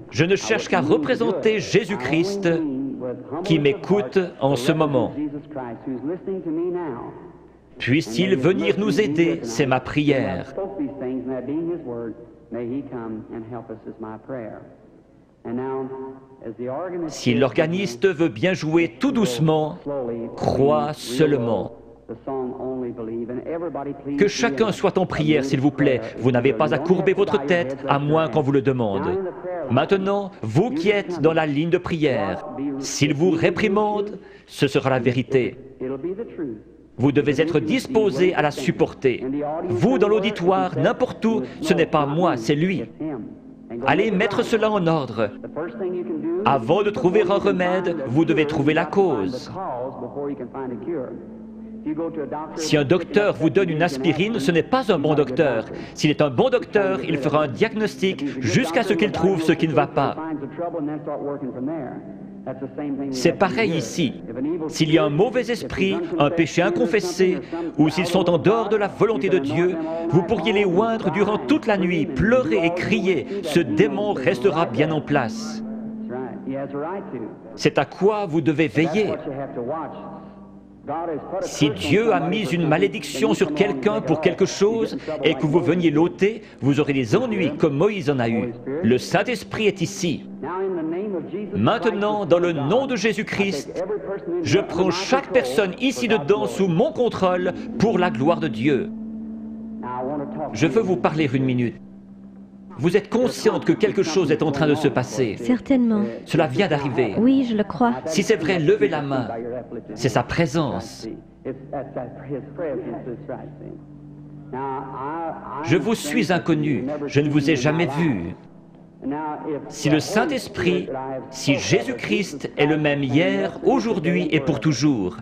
Je ne cherche qu'à représenter Jésus-Christ qui m'écoute en ce moment. Puisse-t-il venir nous aider, c'est ma prière. Si l'organiste veut bien jouer tout doucement, crois seulement. Que chacun soit en prière, s'il vous plaît. Vous n'avez pas à courber votre tête, à moins qu'on vous le demande. Maintenant, vous qui êtes dans la ligne de prière, s'il vous réprimande, ce sera la vérité. Vous devez être disposé à la supporter. Vous, dans l'auditoire, n'importe où, ce n'est pas moi, c'est lui. Allez mettre cela en ordre. Avant de trouver un remède, vous devez trouver la cause. Si un docteur vous donne une aspirine, ce n'est pas un bon docteur. S'il est un bon docteur, il fera un diagnostic jusqu'à ce qu'il trouve ce qui ne va pas. C'est pareil ici. S'il y a un mauvais esprit, un péché inconfessé, ou s'ils sont en dehors de la volonté de Dieu, vous pourriez les oindre durant toute la nuit, pleurer et crier. Ce démon restera bien en place. C'est à quoi vous devez veiller. Si Dieu a mis une malédiction sur quelqu'un pour quelque chose et que vous veniez l'ôter, vous aurez des ennuis comme Moïse en a eu. Le Saint-Esprit est ici. Maintenant, dans le nom de Jésus-Christ, je prends chaque personne ici dedans sous mon contrôle pour la gloire de Dieu. Je veux vous parler une minute. Vous êtes consciente que quelque chose est en train de se passer? Certainement. Cela vient d'arriver. Oui, je le crois. Si c'est vrai, levez la main. C'est sa présence. Je vous suis inconnu. Je ne vous ai jamais vu. Si le Saint-Esprit, si Jésus-Christ est le même hier, aujourd'hui et pour toujours,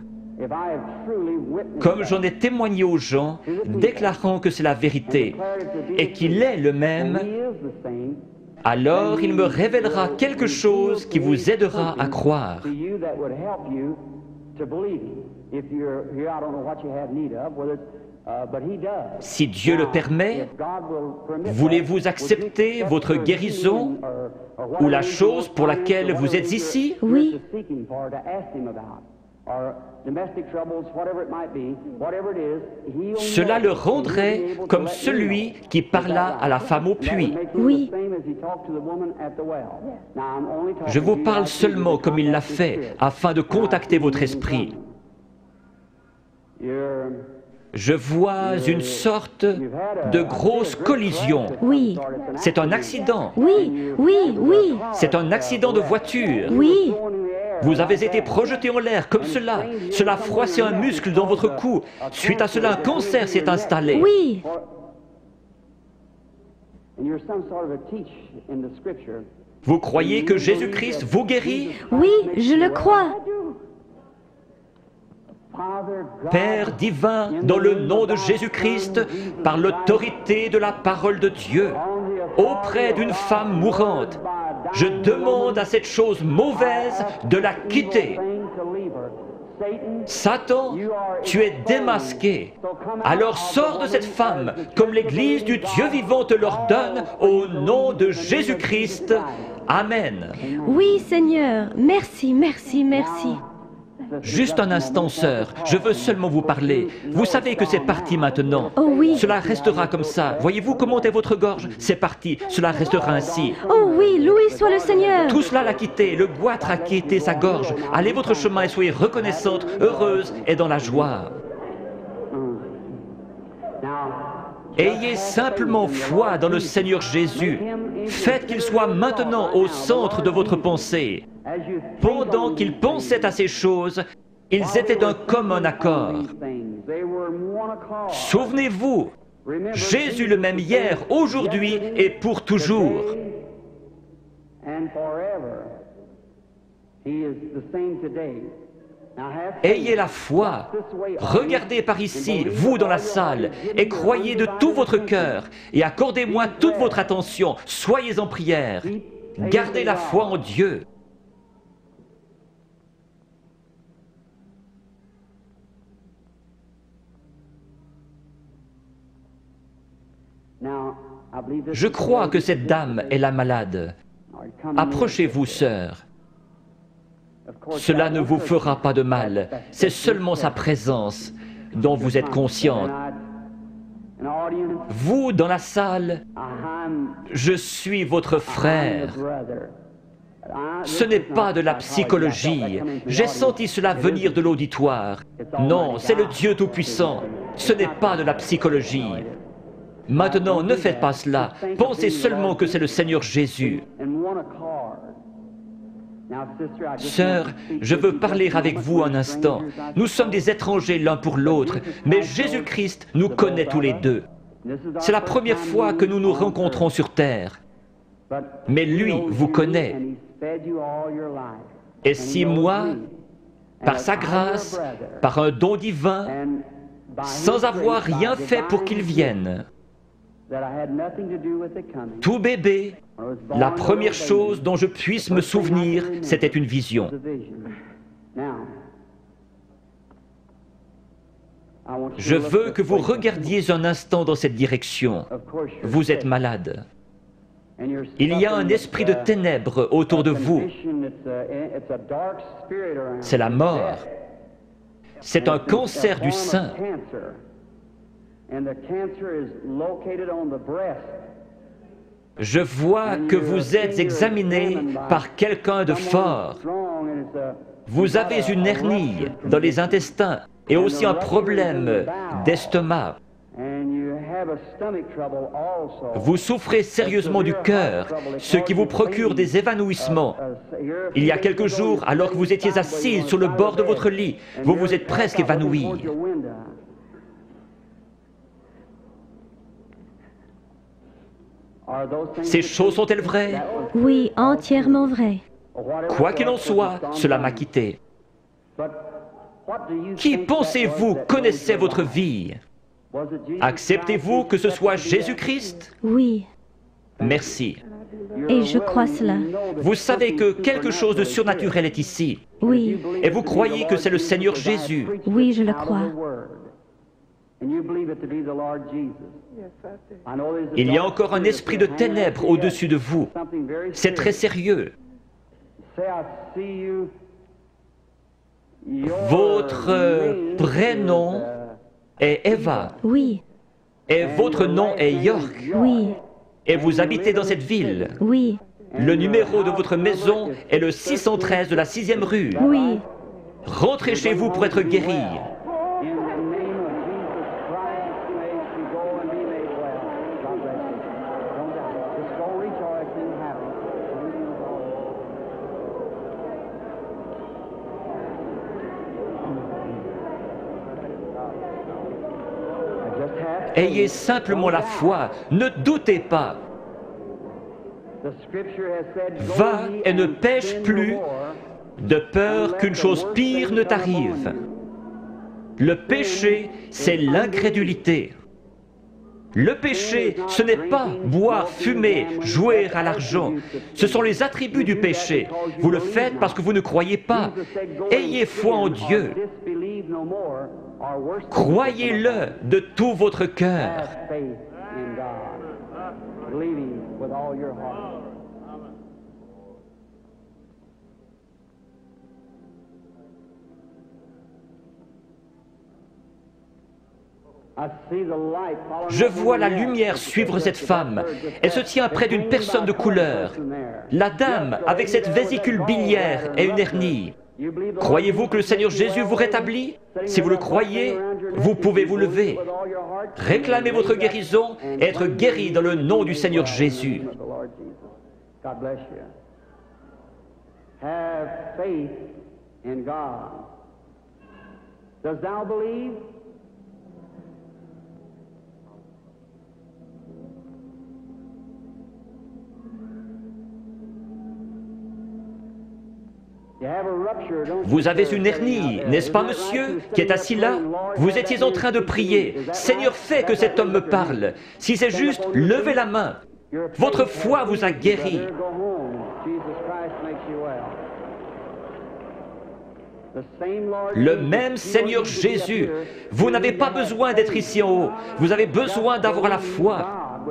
comme j'en ai témoigné aux gens, déclarant que c'est la vérité et qu'il est le même, alors il me révélera quelque chose qui vous aidera à croire. Si Dieu le permet, voulez-vous accepter votre guérison ou la chose pour laquelle vous êtes ici? Oui. Cela le rendrait comme celui qui parla à la femme au puits. Oui. Je vous parle seulement comme il l'a fait, afin de contacter votre esprit. Je vois une sorte de grosse collision. Oui. C'est un accident. Oui, oui, oui. C'est un accident de voiture. Oui. Vous avez été projeté en l'air comme cela. Cela froissait un muscle dans votre cou. Suite à cela, un cancer s'est installé. Oui. Vous croyez que Jésus-Christ vous guérit? Oui, je le crois. Père divin, dans le nom de Jésus-Christ, par l'autorité de la parole de Dieu, auprès d'une femme mourante, je demande à cette chose mauvaise de la quitter. Satan, tu es démasqué. Alors sors de cette femme, comme l'Église du Dieu vivant te l'ordonne, au nom de Jésus-Christ. Amen. Oui, Seigneur. Merci, merci, merci. Juste un instant, sœur, je veux seulement vous parler. Vous savez que c'est parti maintenant. Oh oui. Cela restera comme ça. Voyez-vous comment est votre gorge? C'est parti, cela restera ainsi. Oh oui, loué soit le Seigneur. Tout cela l'a quitté, le goitre a quitté sa gorge. Allez votre chemin et soyez reconnaissante, heureuse et dans la joie. Ayez simplement foi dans le Seigneur Jésus. Faites qu'il soit maintenant au centre de votre pensée. Pendant qu'ils pensaient à ces choses, ils étaient d'un commun accord. Souvenez-vous, Jésus le même hier, aujourd'hui et pour toujours. Ayez la foi. Regardez par ici, vous dans la salle, et croyez de tout votre cœur, et accordez-moi toute votre attention. Soyez en prière. Gardez la foi en Dieu. Je crois que cette dame est la malade. Approchez-vous, sœur. Cela ne vous fera pas de mal. C'est seulement sa présence dont vous êtes consciente. Vous, dans la salle, Je suis votre frère. Ce n'est pas de la psychologie. J'ai senti cela venir de l'auditoire. Non, c'est le Dieu Tout-Puissant. Ce n'est pas de la psychologie. Maintenant, ne faites pas cela. Pensez seulement que c'est le Seigneur Jésus. Sœur, je veux parler avec vous un instant. Nous sommes des étrangers l'un pour l'autre, mais Jésus-Christ nous connaît tous les deux. C'est la première fois que nous nous rencontrons sur terre. Mais lui vous connaît. Et si moi, par sa grâce, par un don divin, sans avoir rien fait pour qu'il vienne, tout bébé, la première chose dont je puisse me souvenir, c'était une vision. Je veux que vous regardiez un instant dans cette direction. Vous êtes malade. Il y a un esprit de ténèbres autour de vous. C'est la mort. C'est un cancer du sein. Je vois que vous êtes examiné par quelqu'un de fort. Vous avez une hernie dans les intestins et aussi un problème d'estomac. Vous souffrez sérieusement du cœur, ce qui vous procure des évanouissements. Il y a quelques jours, alors que vous étiez assise sur le bord de votre lit, vous vous êtes presque évanoui. Ces choses sont-elles vraies? Oui, entièrement vrai. Quoi qu'il en soit, cela m'a quitté. Qui pensez-vous connaissait votre vie? Acceptez-vous que ce soit Jésus-Christ? Oui, Merci. et je crois cela. Vous savez que quelque chose de surnaturel est ici. Oui, Et vous croyez que c'est le Seigneur Jésus. oui, je le crois. Il y a encore un esprit de ténèbres au-dessus de vous. C'est très sérieux. Votre prénom est Eva. Oui, Et votre nom est York. oui, Et vous habitez dans cette ville. oui, Le numéro de votre maison est le 613 de la 6e rue. oui. Rentrez chez vous pour être guéri. Ayez simplement la foi, ne doutez pas. Va et ne pêche plus, de peur qu'une chose pire ne t'arrive. Le péché, c'est l'incrédulité. Le péché, ce n'est pas boire, fumer, jouer à l'argent. Ce sont les attributs du péché. Vous le faites parce que vous ne croyez pas. Ayez foi en Dieu. Croyez-le de tout votre cœur. Je vois la lumière suivre cette femme. Elle se tient près d'une personne de couleur. La dame, avec cette vésicule biliaire et une hernie. Croyez-vous que le Seigneur Jésus vous rétablit? Si vous le croyez, vous pouvez vous lever. Réclamez votre guérison et être guéri dans le nom du Seigneur Jésus. Have faith in God. Does thou believe? Vous avez une hernie, n'est-ce pas, monsieur, qui est assis là? Vous étiez en train de prier. Seigneur, fais que cet homme me parle. Si c'est juste, levez la main. Votre foi vous a guéri. Le même Seigneur Jésus. Vous n'avez pas besoin d'être ici en haut. Vous avez besoin d'avoir la foi.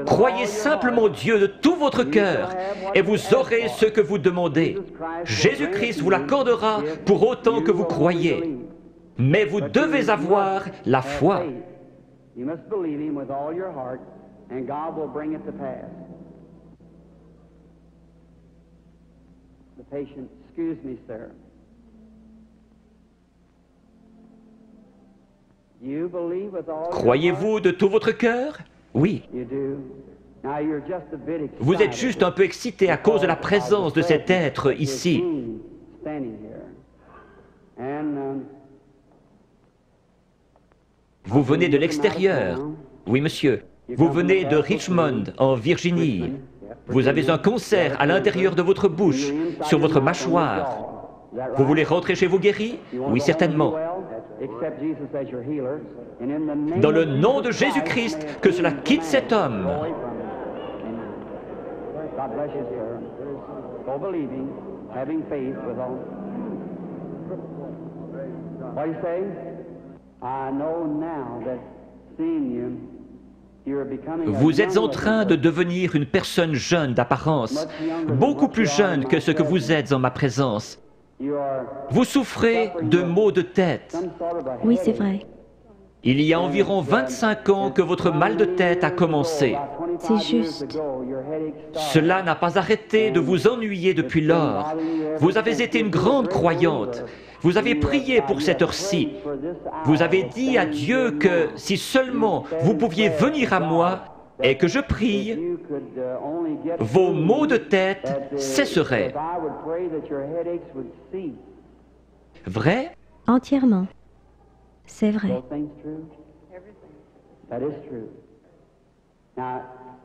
Croyez simplement Dieu de tout votre cœur et vous aurez ce que vous demandez. Jésus-Christ vous l'accordera pour autant que vous croyez. Mais vous devez avoir la foi. The patient, excuse me, sir. Do you believe with all your Croyez-vous de tout votre cœur? Oui. heart? You do. Now you're just a bit excited. Vous êtes juste un peu excité à cause de la présence de cet être ici. Standing here. And Vous venez de l'extérieur. Oui, monsieur. Vous venez de Richmond, en Virginie. Vous avez un concert à l'intérieur de votre bouche, sur votre mâchoire. Vous voulez rentrer chez vous guéri? Oui, certainement. Dans le nom de Jésus-Christ, que cela quitte cet homme. God bless you, sir. Go believing, having faith with all. What do you say? I know now that seeing you, you're becoming a Vous êtes en young train de devenir une personne jeune d'apparence, beaucoup plus jeune que ce que vous êtes en ma présence. You are Vous souffrez de maux de tête. some sort of a Oui, c'est headache. vrai. Il y a environ 25 ans que votre mal de tête a commencé. C'est juste. Cela n'a pas arrêté de vous ennuyer depuis lors. Vous avez été une grande croyante. Vous avez prié pour cette heure-ci. Vous avez dit à Dieu que si seulement vous pouviez venir à moi et que je prie, vos maux de tête cesseraient. Vrai? Entièrement. C'est vrai.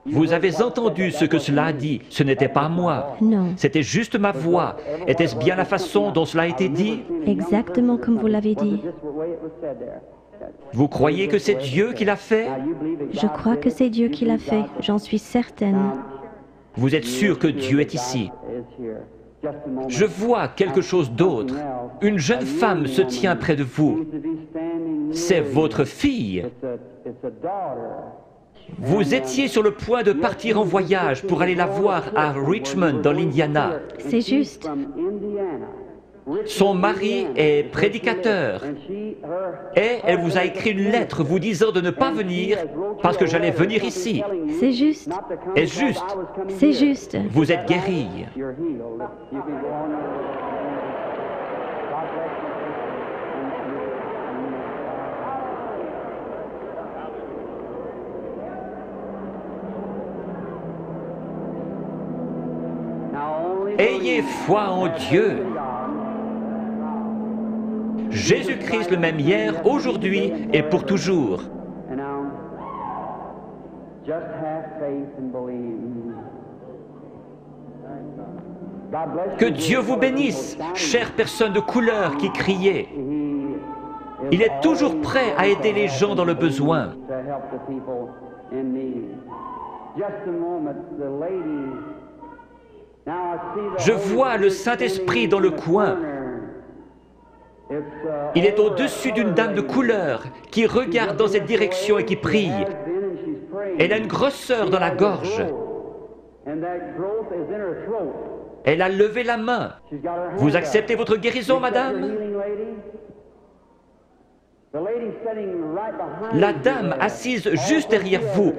Vous avez entendu ce que cela a dit. Ce n'était pas moi. Non. C'était juste ma voix. Était-ce bien la façon dont cela a été dit? Exactement comme vous l'avez dit. Vous croyez que c'est Dieu qui l'a fait? Je crois que c'est Dieu qui l'a fait. J'en suis certaine. Vous êtes sûr que Dieu est ici? Je vois quelque chose d'autre. Une jeune femme se tient près de vous. C'est votre fille. Vous étiez sur le point de partir en voyage pour aller la voir à Richmond, dans l'Indiana. C'est juste. Son mari est prédicateur et elle vous a écrit une lettre vous disant de ne pas venir parce que j'allais venir ici. C'est juste. Est-ce juste? C'est juste. Vous êtes guéri. Ayez foi en Dieu. Jésus-Christ le même hier, aujourd'hui et pour toujours. Que Dieu vous bénisse, chère personne de couleur qui criait. Il est toujours prêt à aider les gens dans le besoin. Je vois le Saint-Esprit dans le coin. Il est au-dessus d'une dame de couleur qui regarde dans cette direction et qui prie. Elle a une grosseur dans la gorge. Elle a levé la main. Vous acceptez votre guérison, madame? La dame assise juste derrière vous,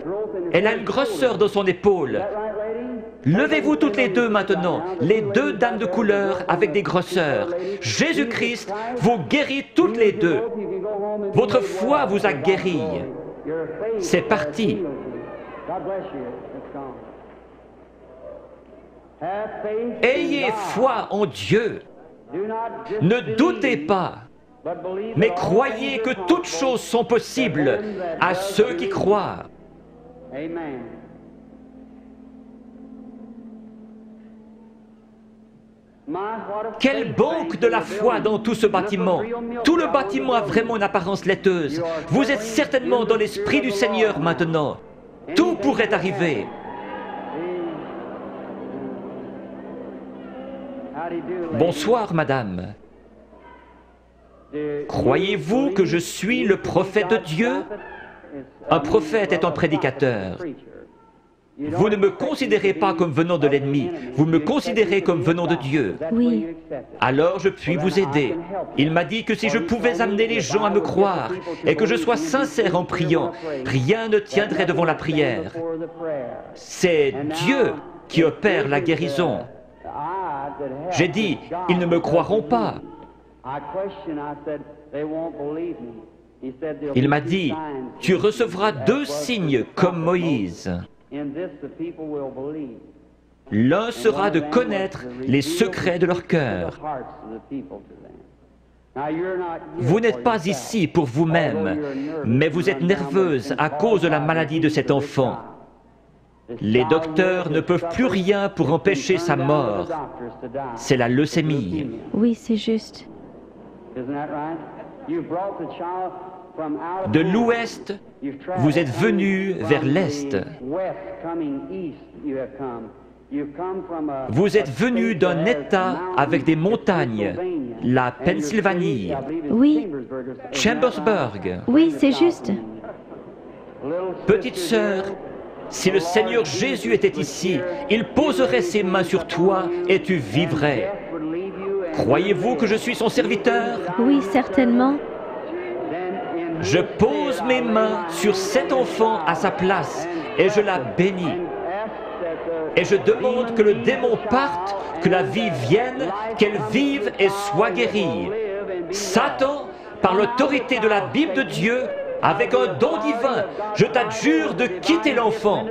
elle a une grosseur dans son épaule. Levez-vous toutes les deux maintenant, les deux dames de couleur avec des grosseurs. Jésus-Christ vous guérit toutes les deux. Votre foi vous a guéri. C'est parti. Ayez foi en Dieu. Ne doutez pas, mais croyez que toutes choses sont possibles à ceux qui croient. Amen. Quelle banque de la foi dans tout ce bâtiment! Tout le bâtiment a vraiment une apparence laiteuse. Vous êtes certainement dans l'Esprit du Seigneur maintenant. Tout pourrait arriver. Bonsoir, madame. Croyez-vous que je suis le prophète de Dieu? Un prophète est un prédicateur. Vous ne me considérez pas comme venant de l'ennemi, vous me considérez comme venant de Dieu. Oui. Alors je puis vous aider. Il m'a dit que si je pouvais amener les gens à me croire et que je sois sincère en priant, rien ne tiendrait devant la prière. C'est Dieu qui opère la guérison. J'ai dit, ils ne me croiront pas. Il m'a dit, tu recevras 2 signes comme Moïse. L'un sera de connaître les secrets de leur cœur. Vous n'êtes pas ici pour vous-même, mais vous êtes nerveuse à cause de la maladie de cet enfant. Les docteurs ne peuvent plus rien pour empêcher sa mort. C'est la leucémie. Oui, c'est juste. De l'ouest, vous êtes venu vers l'est. Vous êtes venu d'un État avec des montagnes, la Pennsylvanie, Oui, Chambersburg. oui, c'est juste. Petite sœur, si le Seigneur Jésus était ici, il poserait ses mains sur toi et tu vivrais. Croyez-vous que je suis son serviteur? Oui, certainement. Je pose mes mains sur cet enfant à sa place et je la bénis. Et je demande que le démon parte, que la vie vienne, qu'elle vive et soit guérie. Satan, par l'autorité de la Bible de Dieu, avec un don divin, je t'adjure de quitter l'enfant.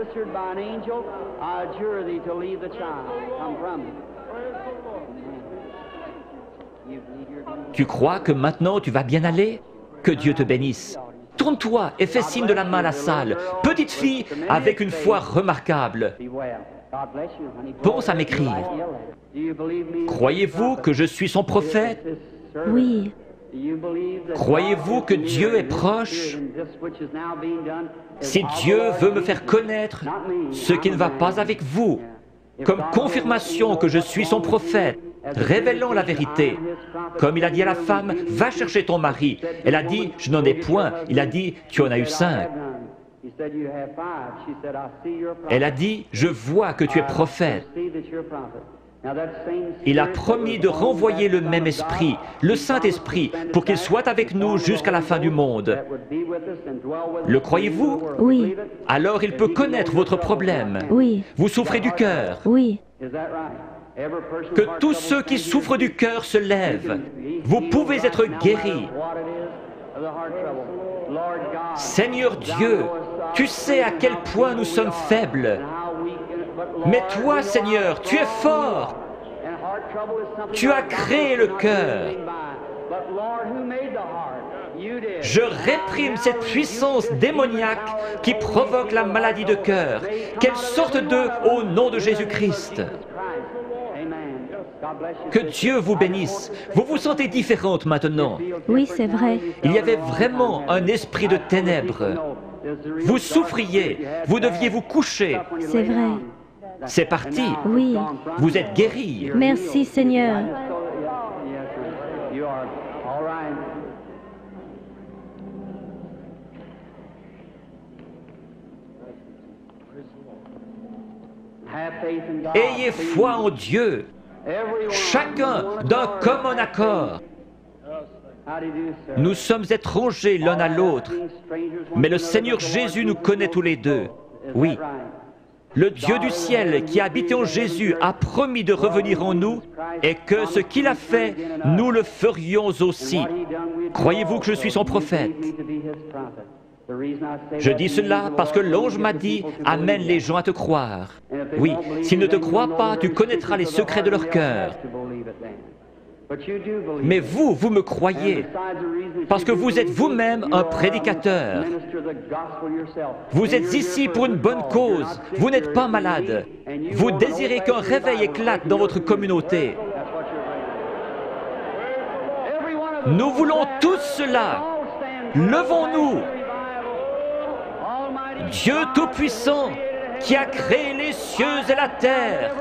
Tu crois que maintenant tu vas bien aller? Que Dieu te bénisse. Tourne-toi et fais signe de la main à la salle. Petite fille avec une foi remarquable. Pense à m'écrire. Croyez-vous que je suis son prophète? Oui, Croyez-vous que Dieu est proche? Si Dieu veut me faire connaître ce qui ne va pas avec vous, comme confirmation que je suis son prophète, révélant la vérité. Comme il a dit à la femme, va chercher ton mari. Elle a dit, je n'en ai point. Il a dit, tu en as eu 5. Elle a dit, je vois que tu es prophète. Il a promis de renvoyer le même esprit, le Saint-Esprit, pour qu'il soit avec nous jusqu'à la fin du monde. Le croyez-vous? oui, Alors il peut connaître votre problème. oui, Vous souffrez du cœur. oui. Que tous ceux qui souffrent du cœur se lèvent. Vous pouvez être guéris. Seigneur Dieu, tu sais à quel point nous sommes faibles. Mais toi, Seigneur, tu es fort. Tu as créé le cœur. Je réprime cette puissance démoniaque qui provoque la maladie de cœur. Qu'elle sorte d'eux au nom de Jésus-Christ. Que Dieu vous bénisse. Vous vous sentez différente maintenant. Oui, c'est vrai. Il y avait vraiment un esprit de ténèbres. Vous souffriez. Vous deviez vous coucher. C'est vrai. C'est parti. Oui. Vous êtes guéri. Merci, Seigneur. Ayez foi en Dieu. Chacun d'un commun accord. Nous sommes étrangers l'un à l'autre, mais le Seigneur Jésus nous connaît tous les deux. Oui. Le Dieu du ciel qui a habité en Jésus a promis de revenir en nous et que ce qu'il a fait, nous le ferions aussi. Croyez-vous que je suis son prophète? Je dis cela parce que l'ange m'a dit « Amène les gens à te croire ». Oui, s'ils ne te croient pas, tu connaîtras les secrets de leur cœur. Mais vous, vous me croyez, parce que vous êtes vous-même un prédicateur. Vous êtes ici pour une bonne cause. Vous n'êtes pas malade. Vous désirez qu'un réveil éclate dans votre communauté. Nous voulons tous cela. Levons-nous. Dieu Tout-Puissant, qui a créé les cieux et la terre,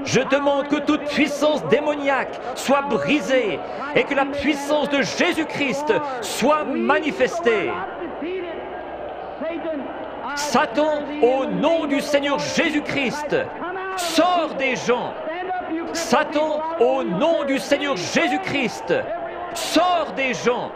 je demande que toute puissance démoniaque soit brisée et que la puissance de Jésus-Christ soit manifestée. Satan, au nom du Seigneur Jésus-Christ, sors des gens. Satan, au nom du Seigneur Jésus-Christ, sors des gens.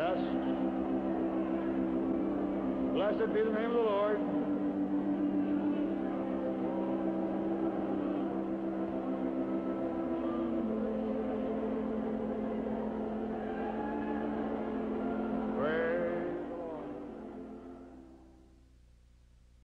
Yes. Blessed be the name of the Lord.